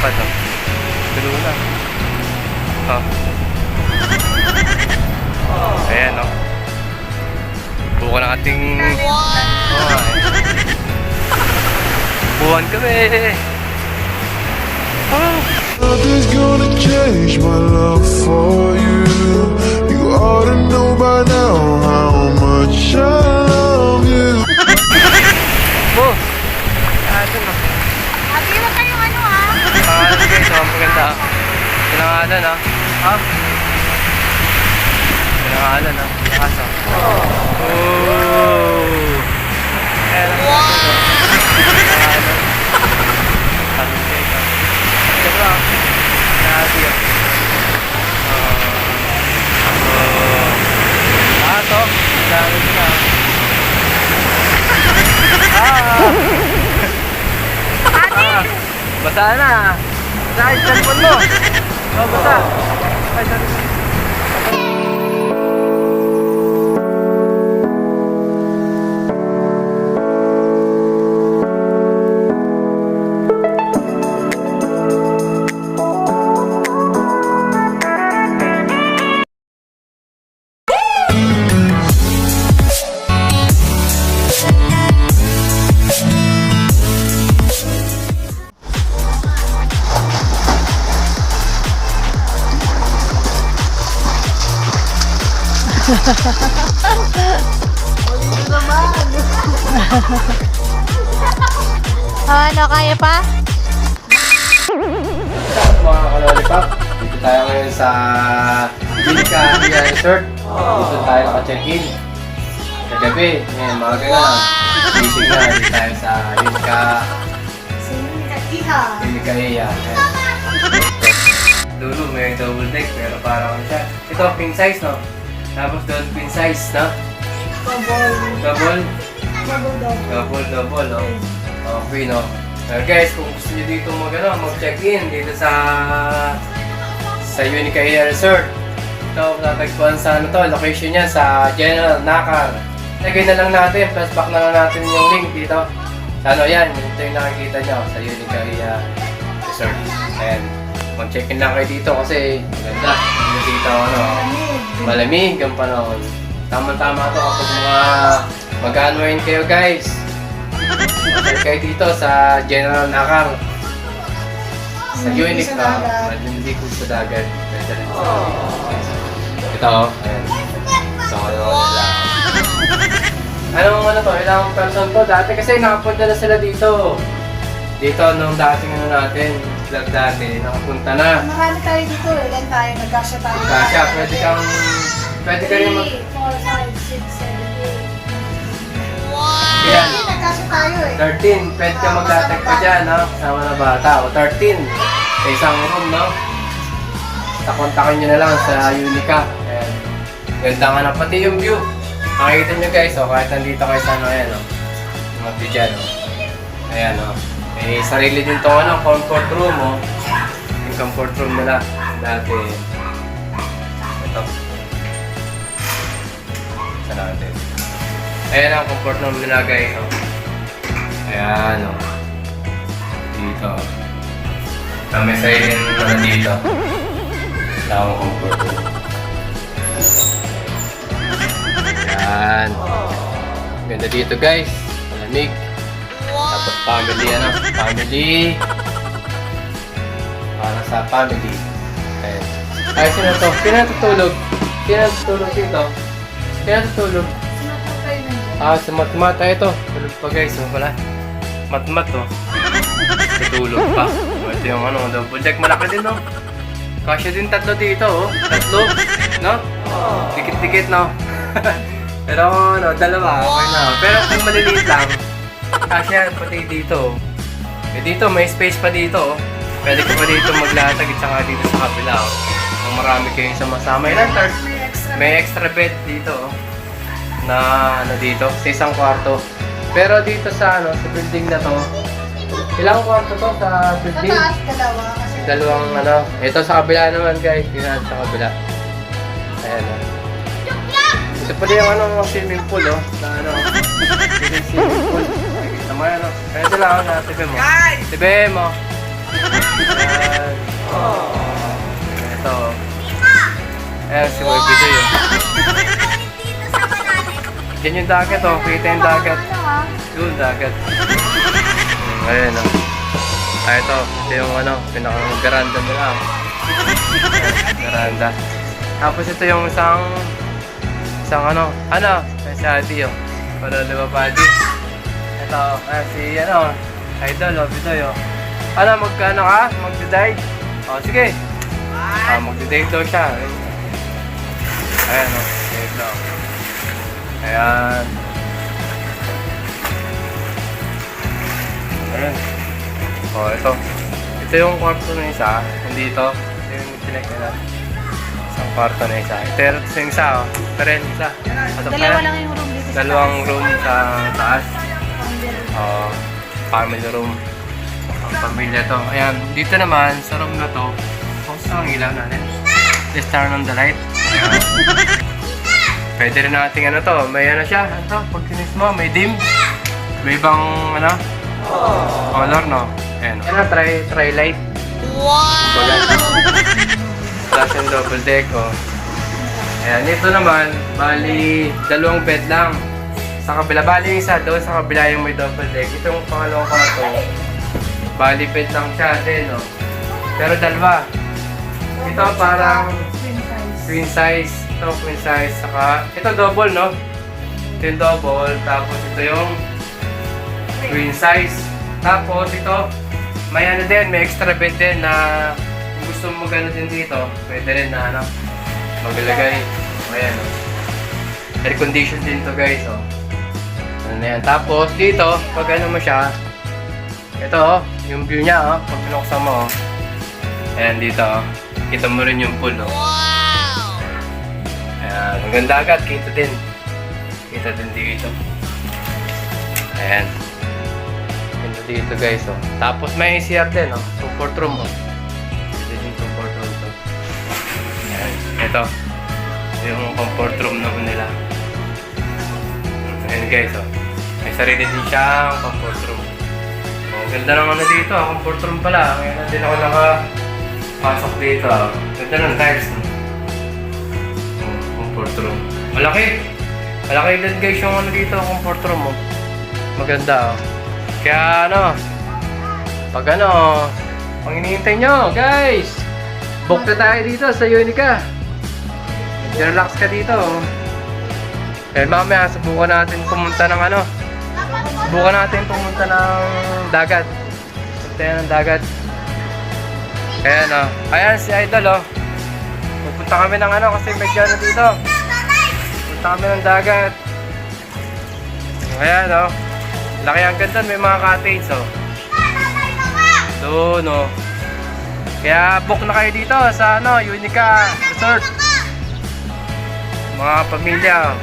lapad, oh. Tulo na. Oh. Ayan, oh. Buka ng ating... Buwan kami. Oh. Nothing's gonna change my love for you. You ought to know by now how much I love you. Bo! Ito na. Happy na kayong ano ah? Pangalan guys, oh, maganda. Pinangalan, ah. Ha? Pinangalan, ah. Lakas, ah. Oh! Ayan, wow! Pinangalan. Sabi guys, ah. Diba? Nabi, ah. Ito. Dami na. Basa na. Basa yung cellphone mo. Oh, basa. Ay, sorry. Ano, kaya pa? Mga kalolipap, dito tayo ngayon sa Unica Resort. Dito tayo naka-check-in. Kagabi, ngayon maaga na. Gising na, dito tayo sa Unica Iya. Dulo, may double deck, pero parang siya. Ito, king size, no? Tapos doon, queen size, no? Double, no? Okay, no? Guys, kung gusto nyo dito mag-check-in dito sa Unica Iya Resort. Ito, tatagpuan sa location niya sa General Nakar. Lagay na lang natin, plus back na lang natin yung link dito. Sa yan, ito yung nakikita nyo sa Unica Iya Resort. Ayan, mag-check-in lang kayo dito kasi maganda. Dito, malamig ang panahon. Tama-tama ito kapag mag-unwind kayo, guys. Masal kayo dito sa General Nakar. Sa Unica, hindi ko sa dagat. Ito, ayan. Ito, Anong to? Ilang person to? Dati kasi nakapunta na sila dito. Dito nung dating natin. Vlog dati, nakapunta na. Marami tayo dito eh. Ilan tayo? Nagkasya tayo. Kasya, pwede ka rin 3, 4, 5, 6, 7, 8. Wow! Yan. Nagkasya tayo eh. 13, pwede ka magtatag pa dyan, no? Kasama na bata. O 13, sa isang room, no? Kontakin nyo na lang sa Unica. Ayan. Ganda nga na pati yung view. Makikita nyo guys, kahit nandito kayo sa ayan, mga view dyan, ayan, may sarili din itong comfort room, yung comfort room nila dati. Ito. Isa natin. Ayan ang comfort room nila guys, ayan, dito. May sarili na dito. Wala akong comfort room. Yan. Ganda dito guys. Malamig. Tapos family family. Para sa family. Ayan. Ay, sino to? Sino natutulog? Sino natutulog dito? Sino natutulog? Sa matmata ito. Tulog pa guys. Ano pala? Matmat to. Natutulog pa. Ito yung double deck. Malaki din Kasya din tatlo dito Tatlo. No? Dikit-dikit Pero dalawa, okay na. Pero kung maliliit lang, kasya pati dito. Dito, may space pa dito. Pwede ka pa dito maglatag at saka dito sa kabila. Kung marami kayong sama-sama. May extra bed dito. Na dito, sa isang kwarto. Pero dito sa building na to, ilang kwarto to sa building? Dalawa. Dalawang ito sa kabila naman guys. Dito sa kabila. Ayan Ito pa din yung swimming pool, na swimming pool. Nakikita mo yan, Kaya sila na TV mo. TV mo. Ayan. Ito. Ayan, si Webby Doy. Diyan yung dagat, oh. Kita yung dagat. Yun, dagat. Ayan, oh. Ah, ito yung pinakang veranda nila. Veranda. Tapos ito yung isang si Adi, oh. Paluluwa pa Adi. Ito, si Idol, Bidoy, oh. Magkano ka? Magdidate? Oh, sige. Magdidate daw siya. Ayan, oh. Ito. Ayan. Ayan. Oh, ito. Ito yung kwarto na isa. Hindi ito. Ito yung select na isang kwarto na isa. Ito yung isa, oh. Pero yung isa. Dalawa lang yung room dito. Dalawang room sa taas. Family room. Ang pamilya to. Ayan. Dito naman, sa room na to, focus ang ilaw natin. Let's turn on the light. Ayan. Pwede rin natin may siya. Pag sinis mo, may dim. May ibang, color, no? Ayan. Try light. Wow! Plus yung double deck, oh. Ayan, ito naman, bali, dalawang bed lang. Sa kabila, bali yung isa doon, sa kabila yung may double deck. Itong pangalawang kwarto, bali bed lang siya din, no? Pero dalawa. Ito parang queen size. Ito queen size, saka, ito double, no? Ito yung double, tapos ito yung queen size. Tapos ito, may may extra bed din na kung gusto mo gano'n din dito, pwede rin na maglagay. Ayan, oh. Air condition din to guys, oh. Yan. Tapos dito, pag mo siya, ito, oh, yung view niya, oh, pag pinuksan mo, oh. Ayan dito, oh. Kita mo rin yung pool, oh. Wow! Ayan, ang ganda agad, kita din dito. Ayan. Dito guys, oh. Tapos may CR din, oh. Comfort room, oh. Ito yung comfort room to. Ayan. Ito yung comfort room naman nila. Ayan guys, oh. May sarili din siyang comfort room. Oh, ganda naman dito, oh. Comfort room pala. Ngayon din ako nakapasok dito, oh. Ganda ng tiles, no? Oh, comfort room. Malaki din guys yung dito, comfort room, oh. Maganda, oh. Kaya pag pang hinihintay nyo, guys, book na tayo dito sa Unica. Relax ka dito. Kaya mamaya, subukan natin pumunta ng dagat. Punta ng dagat. Kaya ayan si Idol, oh. Pupunta kami ng kasi medyo dito. Punta kami ng dagat. Ayan, oh. Laki ang ganda, may mga cottage, oh. Doon, oh. Kaya book na kayo dito sa Unica Resort. Mga pamilya, oh.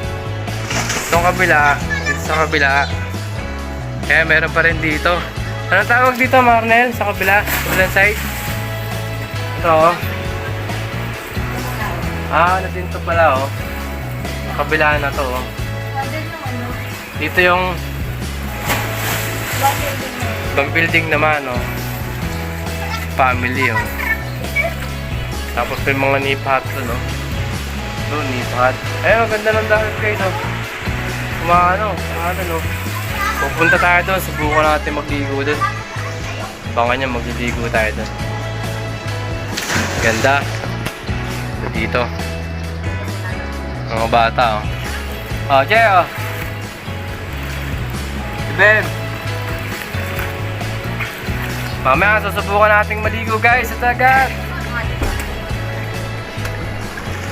Itong kabila, dito sa kabila. Kaya meron pa rin dito. Anong tawag dito, Marnel? Sa kabila? Kabilang side? Ito, oh. Din to pala, oh. Kabila na to, oh. Dito yung ibang building naman, oh. Family, oh. Tapos may mga nipat doon, oh. Doon, nipat. Ayun, ganda ng dagat guys, oh. Oh. Pupunta tayo doon, subukan natin magligo doon. Baka niya magliligo tayo doon. Ganda. Dito. Mga bata, oh. Oh, Jay, oh. Beb. Mamaya susubukan nating maligo guys sa dagat.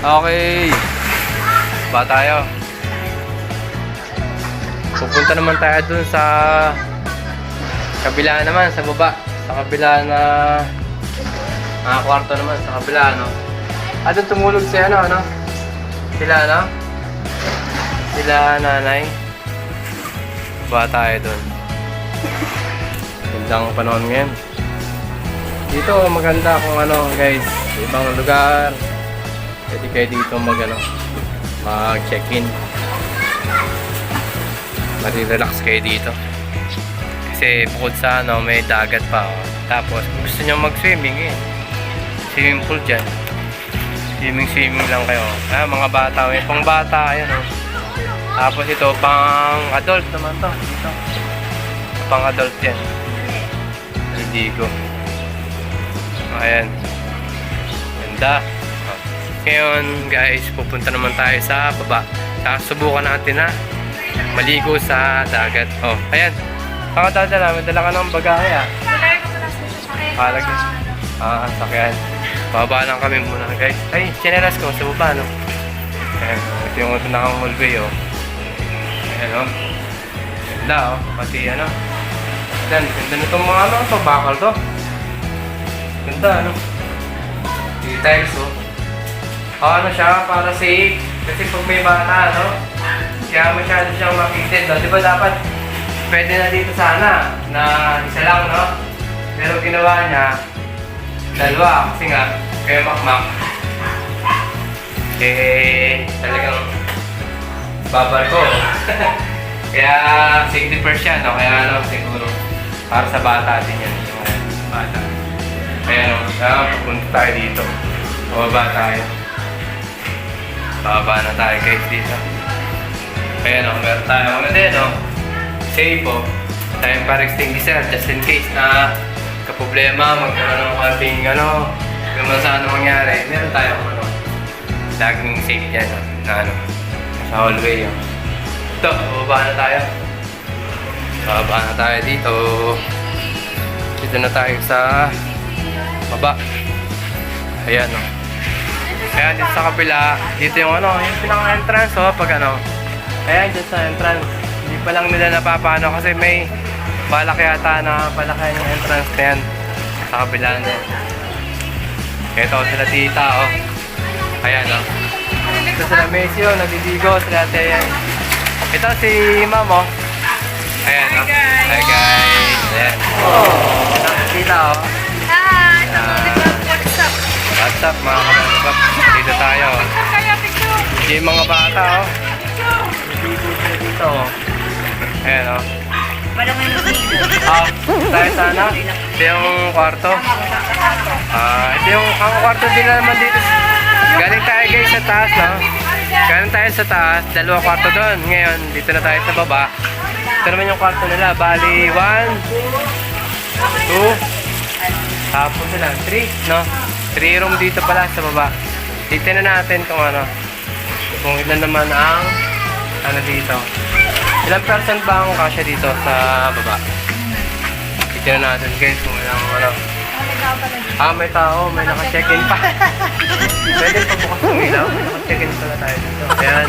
Okay. Ba tayo. Pupunta naman tayo dun sa kabila naman, sa baba. Sa kabila na kwarto naman, sa kabila, no? Doon tumulog si Sila, Sila nanay. Ba tayo dun. Gandang panahon ngayon. Dito maganda kung guys, ibang lugar. Pwede kayo dito mag-check-in. Mari-relax kayo dito. Kasi bukod sa ano, may dagat pa. Oh. Tapos kung gusto nyo mag-swimming eh. Swimming pool dyan. Swimming lang kayo. Ah, mga bata. May pang bata. Ayan oh. Tapos ito, pang adult naman to. Dito. Pang adult yan. Ligo. Ayan. Ganda. Oh. Ngayon guys, pupunta naman tayo sa baba. Subukan natin na maligo sa dagat. Oh, ayan. Pakadadala, may dala ka ng bagahe ah. Palag yun. Sakyan. Baba lang kami muna guys. Ay, chinelas ko sa baba no. Ayan, ito yung tunakang hallway oh. Ayan oh. Ganda oh, pati ano. Ganda nitong mga ano, ito, bakal to. Ganda ano. Details oh. Ano siya, para safe. Kasi pag may bata ano, kaya masyado siyang makitid no. Diba dapat pwede na dito sana na isa lang no. Pero ginawa niya dalawa kasi nga kaya makmak talagang babar ko. Kaya safety first yan no? Kaya ano siguro para sa bata din yan yung bata. Kaya no, pupunta tayo dito, bababa tayo, bababa na tayo guys dito. Kaya no, meron tayo ano din no, safe po tayong para extinguisher just in case na kaproblema, magkaroon ng konting ano, kung saan mangyari, meron tayong ano, laging safe yan na ano, sa hallway yun. Ito, bababa na tayo. Bababa na tayo dito. Dito na tayo sa baba. Ayan o. Ayan dito sa kabila, dito yung ano, yung pinaka-entrance o, pag ano. Ayan dito sa entrance. Hindi pa lang nila napapano kasi may balak yata na palakayan yung entrance na yan sa kabila na yan. Ito sila tita oh. Ayan oh. Ito sila Messi oh, naliligo sila ate yan. Ito si ma'am oh. Ayan oh. Hi guys. Ayan. Ito si tita oh. Hi! What's up? What's up mga kapatid? Dito tayo oh. Hindi yung mga bata oh. Naliligo sila dito oh. Ayan oh. Tayo sana. Ito yung kwarto. Ito yung ang kwarto din naman dito. Galing tayo guys sa taas, no? Galing tayo sa taas, dalawang kwarto doon. Ngayon, dito na tayo sa baba. Ito naman yung kwarto nila. Bali, 1, 2, tapos sila, 3, no? 3 room dito pala sa baba. Titignan natin kung ano. Kung ilan naman ang ano dito. Ilang person ba ang kasya dito sa baba? Tignan natin guys kung ilang ano. May tao, may naka-check-in pa. Pwede pa bukas ng ilaw, may naka-check-in pala tayo dito. Ayan,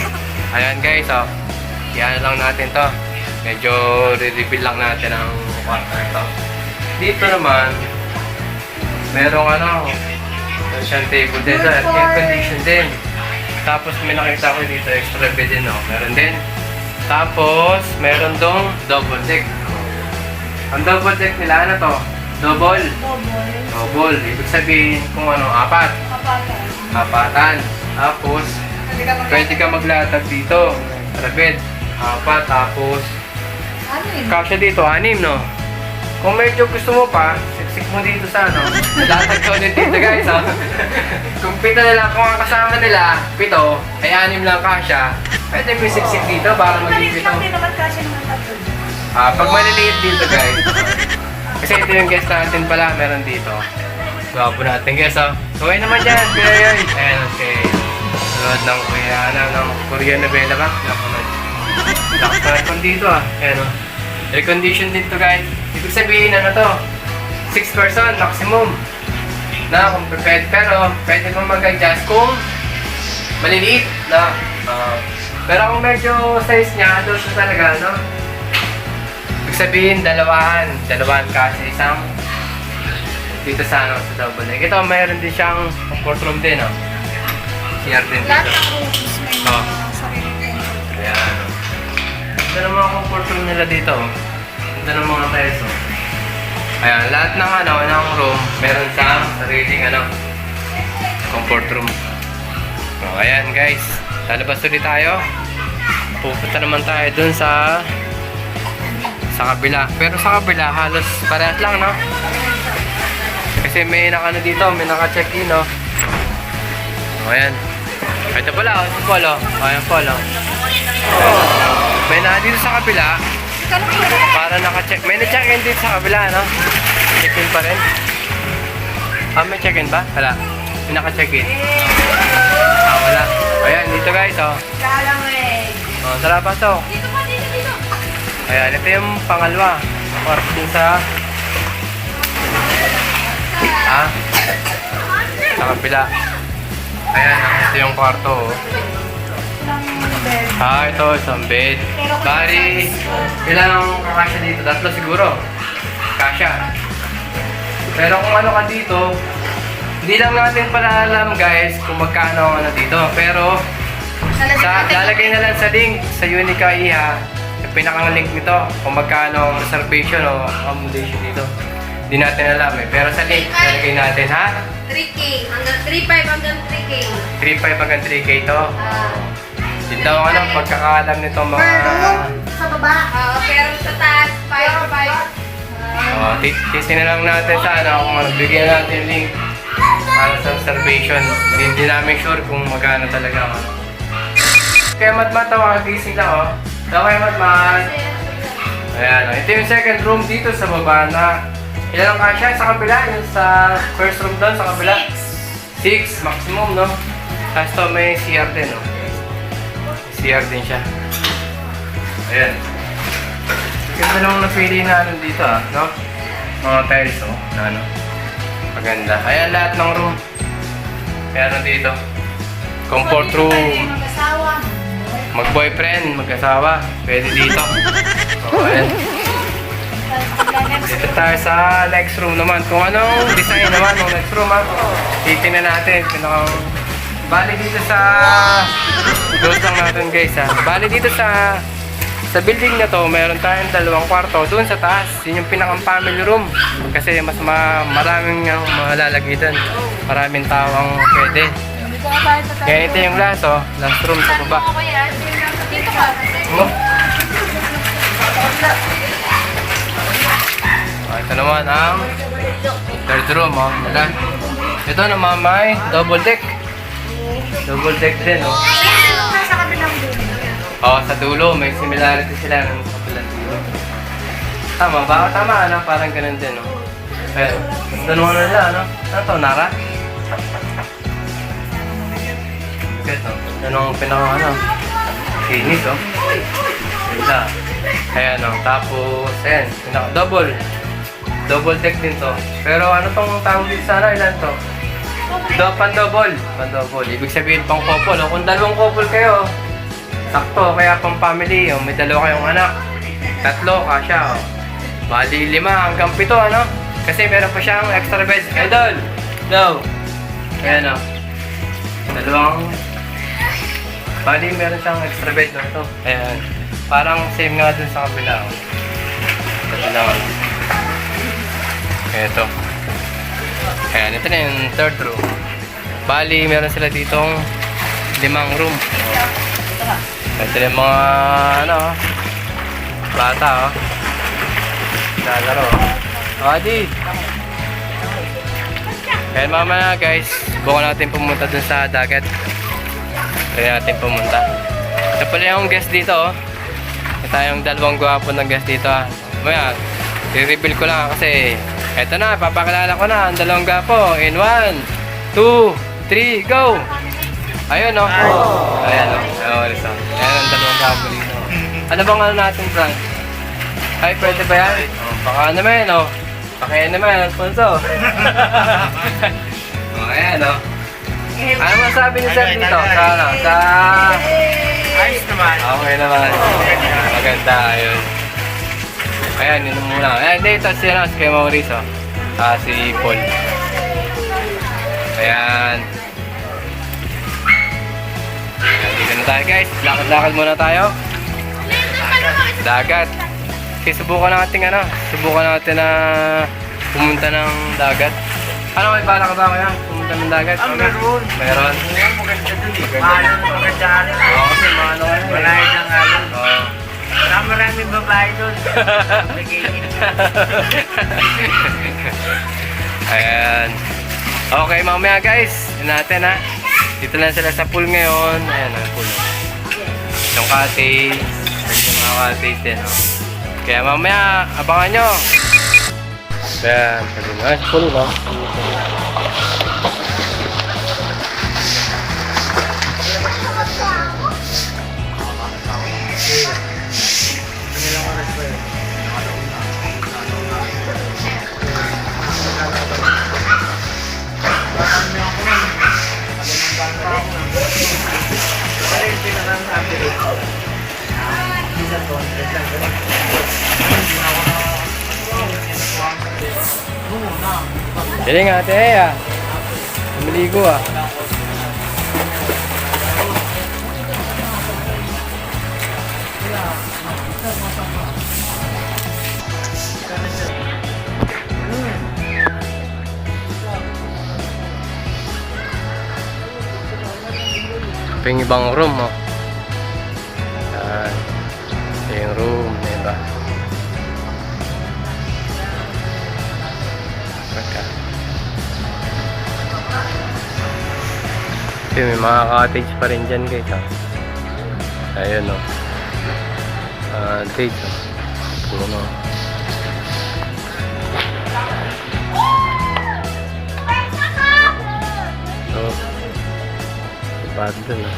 ayan guys oh. Yan lang natin to. Medyo re-reveal lang natin ang kwarto nito. Dito naman, merong ano, siyang table din at air condition din. Tapos may nakita ko dito, extra bed din oh. Meron din. Tapos, meron dong double deck. Ang double deck nila, ano to? Double. Double. Ibig sabihin kung ano, apatan. Tapos, pwede ka maglatag dito. Extra bed. 4. Tapos, kasya dito, 6, no? Kung medyo gusto mo pa, siksik mo dito sa ano. Latag ka ulit dito guys, ha? Kung 7 na lang, kung ang kasama nila, 7, ay 6 lang kasya. Pwede may siksik dito para maging 7. Pag maliliit dito guys. Kasi ito yung guest natin pala, meron dito. Gwapo natin guys, ha? Okay naman dyan, kuya yun. Ayan, okay. Sunod ng kuya, ng Korean novela ba? Lakas pa dito ah. Ayan o. Air condition dito guys. Ibig sabihin ano to? 6 person maximum. Na kung pwede, pero pwede mo mag-adjust kung maliliit na. Pero kung medyo size niya, doon siya talaga, no? Ibig sabihin, dalawahan kasi isang dito sa ano, sa double deck. Ito, mayroon din siyang comfort room din, no? CR din dito. Lahat ng rooms may Oh. sarili din. Ayan. Ito ng mga comfort room nila dito. Ito ng mga peso. Ayan, lahat ng ano, ng room, meron siyang sariling ano, comfort room. So, ayan guys. Lalabas ulit tayo. Pupunta naman tayo dun sa sa kabila. Pero sa kabila, halos parehas lang, no? Kasi may dito, may naka-check-in, no? O, ayan. Ito pala, si Paul, oh. Ayan, Paul, oh. May dito sa kabila, para naka-check. May na-check-in dito sa kabila, no? Check-in pa rin. May check-in ba? Wala. May naka-check-in. Wala. Ayan, dito guys, oh. Oh, salamat, oh. Dito. Ayan, ito yung pangalawa. Kwarto din sa kabila. Ayan, ito yung kwarto, oh. Ito, isang bed. Bali, ilang kakasya dito? 3 siguro. Kasya. Pero kung ano ka dito, hindi lang natin pala alam guys kung magkano ang dito. Pero, lalagay na lang sa link sa Unica Iha, yung pinakang link nito, kung magkano ang reservation o accommodation dito. Hindi natin alam eh. Pero sa link, lalagay natin, ha? 3K. Hanggang 3.5 hanggang 3K. 3.5 hanggang 3K ito. Yun daw pagkakaalam nito mga... Sa baba. Pero sa taas, 5.5. Tisin na lang natin sa kung bigyan natin yung link para sa reservation. Hindi namin sure kung magkano talaga. Kaya Matmat, gising lang, oh. Kaya Matmat. Ayan, ito yung second room dito sa baba na ilan ang kasya sa kabila, yung sa first room doon sa kabila. 6 maximum, no? Tapos to may CR din, no? CR din siya. Ayan. Ganda nung napili na dito, no? Mga tiles, oh, na ano. Maganda. Ayan lahat ng room. Ayan dito. Comfort room. Mag-boyfriend, mag-asawa. Pwede dito. Ayan. Dito tayo sa next room naman. Kung anong design naman ng next room, ha? Titingnan natin. Bali dito sa... Close lang natin guys, ha? Bali dito sa building na to, meron tayong 2 kwarto. Doon sa taas, yun yung pinakang family room. Kasi mas maraming malalagay doon. Maraming tao ang pwede. Kaya ito yung last, oh. Last room sa baba. Dito ka. Ito naman ang third room, oh. Ito naman may double deck. Double deck din, oh. Sa kabilang dulo. Sa dulo, may similarity sila ng kabilang dulo. Tama ba? Tama, ano? Parang ganun din, no? Pero, tanungan na nila, ano? Ano to, Nara? Ito, anong pinaka, Kinis, oh. Ganda. Ayan, no? Tapos, ayan, double. Double deck din to. Pero ano tong tawag dito sana? Ilan to? Pan-double. Pan-double. Ibig sabihin pang couple, oh. Kung 2 couple kayo, sakto, kaya pang family, oh. May 2 kayong anak. 3, kasya, oh. Bali 5 hanggang 7, ano? Kasi meron pa siyang extra bed. Idol! No! Ayan, oh. 2. Bali meron siyang extra bed, no? Ito. Ayan. Parang same nga dun sa kabila, oh. Ito lang. Ito. Ayan, ito na yung third room. Bali, meron sila ditong 5 room. Ito yung mga, bata, oh. Lalaro, oh. Adi! Kaya mamaya, guys, bukan natin pumunta dun sa dagat. Kaya natin pumunta. Ito pala yung guest dito, oh. Ito yung 2 gwapo ng guest dito, ah. Mamaya, i-reveal ko lang kasi eto na, papakilala ko na ang 2 gwapo. In 1, 2, 3, go! Ayun, no? Ayan, no? Ayan ang 2 gwapo dito. Ano bang natin, Frank? Ay, pwede ba yan? Baka naman, no? Baka naman, sponsor. Ayan, no? Ano masabi ni Sir dito? Sa... Ayos naman. Okay naman. Maganda, ayun. Ayan, yun muna. Ayan, dito si kay Mauricio. Si Paul. Ayan. Ayan, dito na tayo guys. Lakad-lakad muna tayo. Dagat. Okay, subukan natin na pumunta ng dagat. Ano, may bala ka ba kaya? Pumunta ng dagat? Meron. Meron? Maganda dun eh. Maganda. Oo, kasi mahalo ka. Malay ng alon. Oo. Maraming babae doon. Nagiging. Ayan. Okay, mamaya guys. Yun natin ha. Dito na sila sa pool ngayon. Ayan ang pool. Yung cottage. Yung mga cottage din. Oh. Kaya mamaya, abangan nyo. Ayan. Pwede na sa pool, no? Dali nga ate ah. Namiligo ah. Ito yung ibang room oh. Yan. Ito yung room, diba? Kasi may mga cottage pa rin dyan guys oh. Ayun oh. Cottage oh. Puno. Oh. Bad dun oh.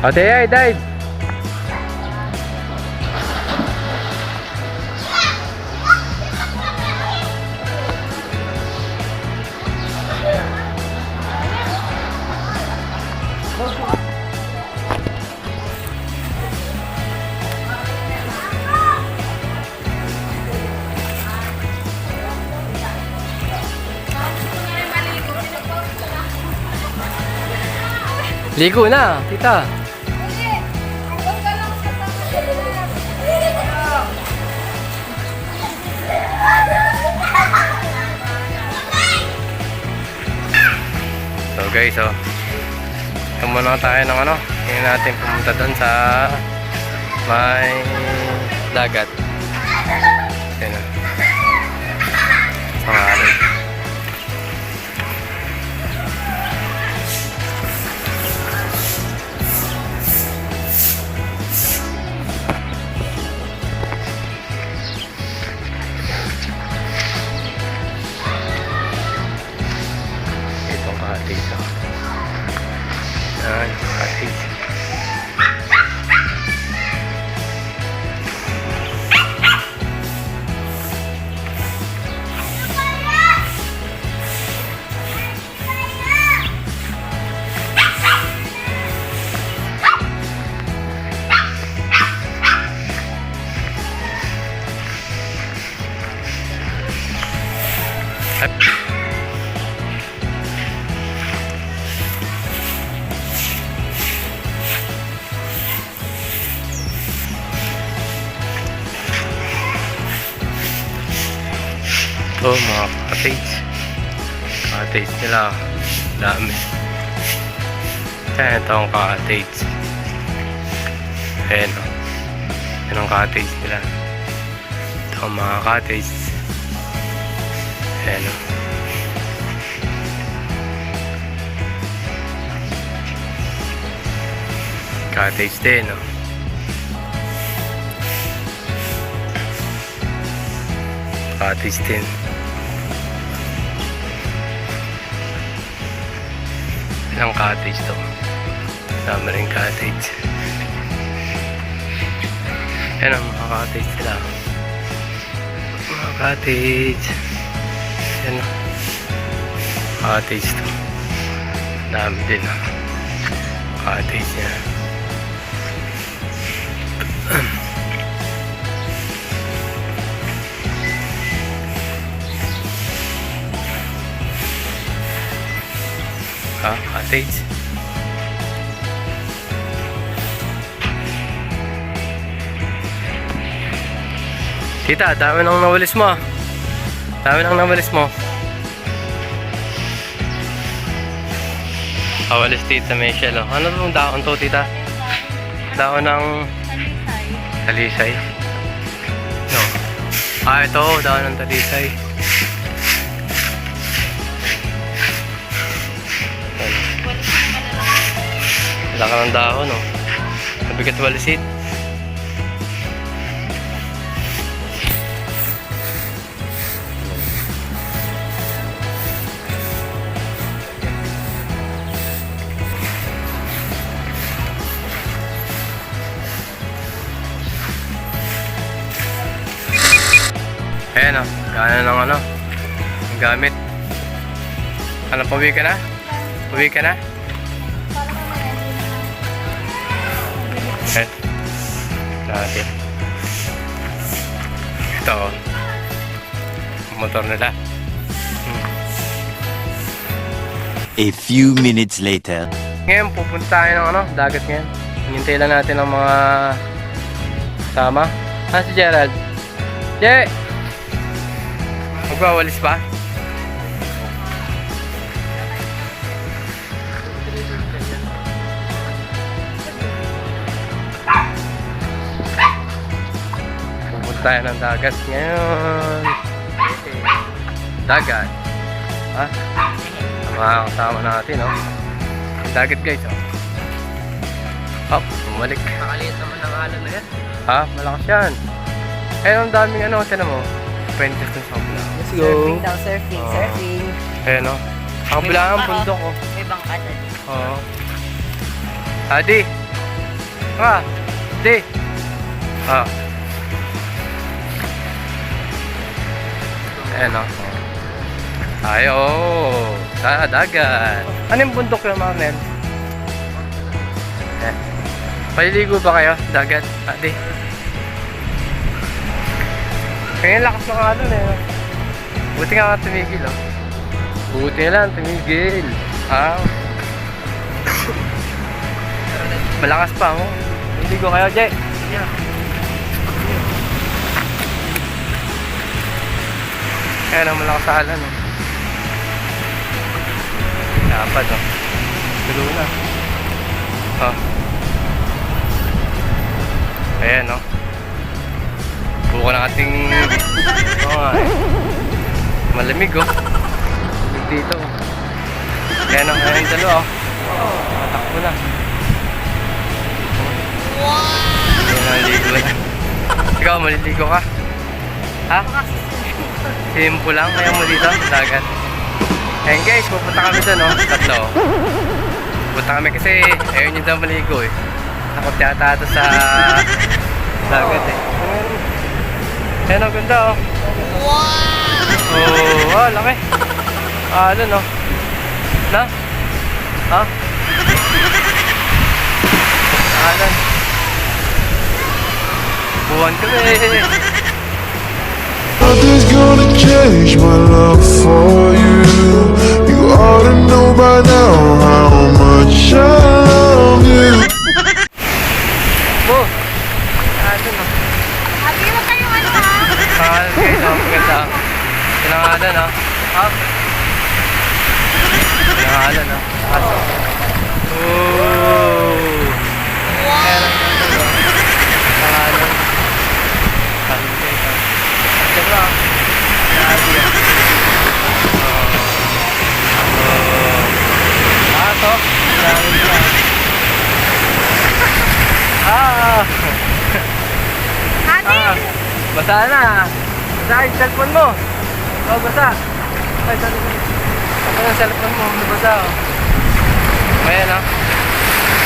Ate ay dive. Ligo na, tita. So guys, oh. Ito muna tayo ng ano. Hindi natin pumunta doon sa may dagat. Ayan o. Pangalan. Itong cottage oh. Ayan, cottage. Ito mga cottage. Cottage nila. Dami. Ayan ito ang cottage. Ayan o. Ayan ang cottage nila. Ito ang mga cottage. Ayan o. Cottage din o. Cottage din. Ilang cottage to. Dami rin cottage. Yan ang mga cottage sila. Mga cottage. Yan o. Cottage to. Dami din o. Cottage niya. Cottage. Tita, dami nang nawalis mo. Dami nang nawalis mo. Walis Tita Michelle. Oh. Ano bang daon to, Tita? Daon ng talisay. No. Ito, daon ng talisay. Wala ka ng dahon, no? Nabigat walisit. Ayan o, gano'n ng ano, ang gamit. Ano, pauwi ka na? Pauwi ka na? Ayan. Natin. Ito o. Motor nila. A few minutes later. Ngayon, pupunta tayo ng ano, dagat ngayon. Hintay lang natin ang mga kasama. Si Gerald? Jay! Magwawalis ba? Pupunta tayo ng dagat ngayon. Dagat. Ha? Ang mga kasama natin, no? Dagat, guys, oh. Hop, bumalik. Nakaliit naman ng alon na yan. Ha? Malakas yan. Ayun, ang daming ano, tinan mo. Princess ng Sobla. Let's go. Surfing daw, surfing, surfing. Ayan, no? Ang bilangang bundok, oh. May bangka dali. Oo. Adi. Ha? Di. Ha? Ayan, no? Ayo. Sa dagat. Ano yung bundok yung mga men? Eh. Paliligo ba kayo? Dagat? Adi. Kaya lakas ng alon eh. Buti nga tumigil, oh. Buti lang tumigil. Ah. Malakas pa, oh. Hindi ko kayo, Jay. Yeah. Kaya na malakas sa alon, oh. Dapat, oh. Tulo na. Oh. Ayan, oh. Buka ng ating malamig, oh. Malamig dito, oh. Ayan ang ayan dalawa, oh. Matakbo na. Wow! Ayan, naliligo na. Ikaw, maliligo ka? Ha? Simple lang, kaya mo dito, dagat. Ayan guys, pupunta kami doon, oh. Tatlo, oh. Pupunta kami kasi ayaw nyo daw maligo, eh. Takot yata ito sa dagat, eh. Ayan, ang ganda, oh. Wow! Oh, ah, laki. Ah, ano, no? Na? Ha? Ano? Buwan kami. Nothing's gonna change my love for you. You ought to know by now how much I love you. Oh! Ano, no? Abi, huwag kayong ano ha? Ah, guys, oh, maganda. Pinangalan, oh. Ha? Pinangalan, oh. Aso. Oh! Wow! Ayan, ang ganda, oh. Pinangalan. Sabi ko, ito. Diyan ba? Pinangalan, oh. Aso. Pinangalan nila. Basa na. Basa yung cellphone mo. Oh, basa. Ay, sorry. Ako yung cellphone mo. Nabasa, oh. Ayan, oh.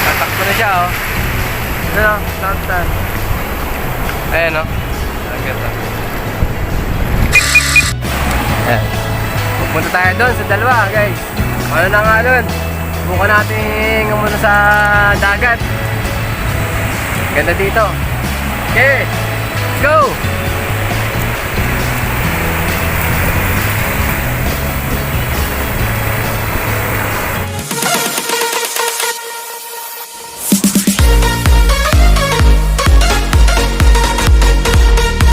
Tatakbo na siya, oh. Ayan, oh. Saan. Ayan, oh. Agad, oh. Ayan. Pupunta tayo doon sa dalawa, guys. Ano na nga doon? Bukan natin muna sa dagat. Ganda dito. Okay. Let's go.